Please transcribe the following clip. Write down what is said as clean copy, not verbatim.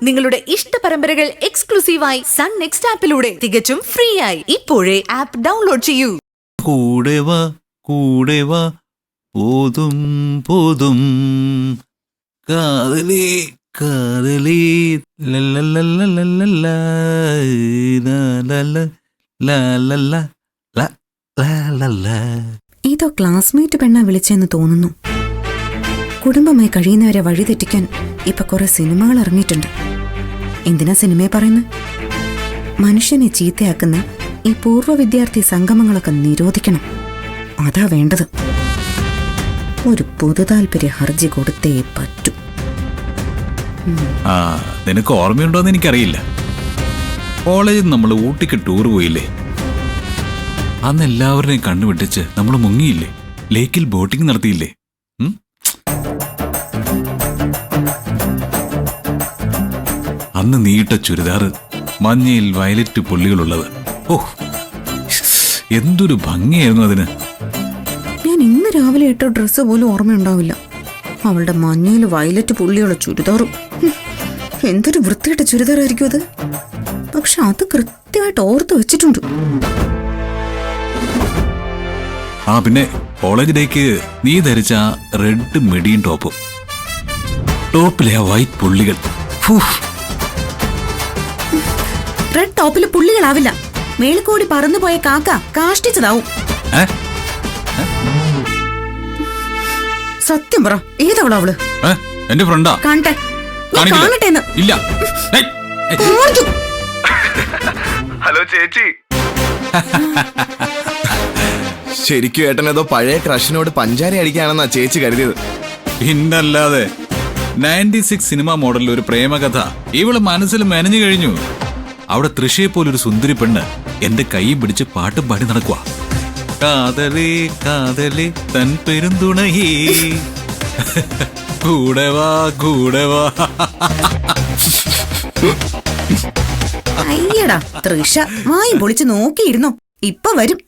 നിങ്ങളുടെ ഇഷ്ട പരമ്പരകൾ എക്സ്ക്ലൂസീവായി സൺ നെക്സ്റ്റ് ആപ്പിലൂടെ തികച്ചും ഫ്രീ ആയി ഇപ്പോഴേ ആപ്പ് ഡൗൺലോഡ് ചെയ്യൂ. കൂടെ വാ പോതും പോതും കാതലി കാതലി ഏതോ ക്ലാസ്മേറ്റ് പെണ്ണ വിളിച്ചെന്ന് തോന്നുന്നു. കുടുംബമായി കഴിയുന്നവരെ വഴിതെറ്റിക്കാൻ ഇപ്പൊ കുറെ സിനിമകൾ ഇറങ്ങിയിട്ടുണ്ട്. എന്തിനാ സിനിമയെ പറയുന്നത്? മനുഷ്യനെ ചീത്തയാക്കുന്ന ഈ പൂർവ്വ വിദ്യാർത്ഥി സംഗമങ്ങളൊക്കെ നിരോധിക്കണം. അതാ വേണ്ടത്. ഒരു പൊതുതാൽപര്യ ഹർജി കൊടുത്തേ പറ്റൂ. നിനക്ക് ഓർമ്മയുണ്ടോന്ന് എനിക്കറിയില്ല. കോളേജിൽ നമ്മൾ ഊട്ടിക്ക് ടൂർ പോയില്ലേ? അന്ന് എല്ലാവരുടെയും കണ്ണുവെട്ടിച്ച് നമ്മൾ മുങ്ങിയില്ലേ? ലേക്കിൽ ബോട്ടിംഗ് നടത്തിയില്ലേ? അന്ന് നീട്ട ചുരിദാറ്, മഞ്ഞയിൽ വയലറ്റ് പുള്ളികളുള്ളത്. ഓ, എന്തൊരു ഭംഗിയായിരുന്നു അതിന്. ഞാൻ ഇന്ന് രാവിലെ ഇട്ട ഡ്രസ്സ് പോലും ഓർമ്മയുണ്ടാവില്ല. അവളുടെ മഞ്ഞയിൽ വയലറ്റ് പുള്ളിയുള്ള ചുരിദാറും. എന്തൊരു വൃത്തിയായിട്ട ചുരിദാറായിരിക്കും അത്. പക്ഷെ അത് കൃത്യമായിട്ട് ഓർത്ത് വെച്ചിട്ടുണ്ട്. പിന്നെ കോളേജ് ഡേക്ക് നീ ധരിച്ച റെഡ് മിഡിയും ടോപ്പിലെ ആ വൈറ്റ് പുള്ളികൾ. റെഡ് ടോപ്പിൽ പുള്ളികളാവില്ല. മേളിക്കോടി പറന്നുപോയ കാക്ക കാഷ്ടിച്ചതാവും. സത്യം പറ, ഏതവളാ അവള്? എന്റെ ഫ്രണ്ടാ. കാണട്ടെ കാണട്ടെ. ഇല്ല. ഹലോ ചേച്ചി. ശരിക്കും ഏട്ടൻ ഏതോ പഴയ ക്രഷിനോട് പഞ്ചാര അടിക്കാണെന്നാ ചേച്ചി കരുതിയത്. പിന്നല്ലാതെ 96 സിനിമ മോഡലിൽ ഒരു പ്രേമകഥ ഇവള് മനസ്സിൽ മെനഞ്ഞു കഴിഞ്ഞു. അവിടെ തൃശയെ പോലൊരു സുന്ദരി പെണ്ണ് എന്റെ കൈ പിടിച്ച് പാട്ടും പാടി നടക്കുക. കാതലേ കാതലേ തൻ പെരുന്തുണയേ കൂടെ വാ കൂടെ വാ. അയ്യടാ തൃഷ, വായും പൊളിച്ച് നോക്കിയിരുന്നോ? ഇപ്പൊ വരും.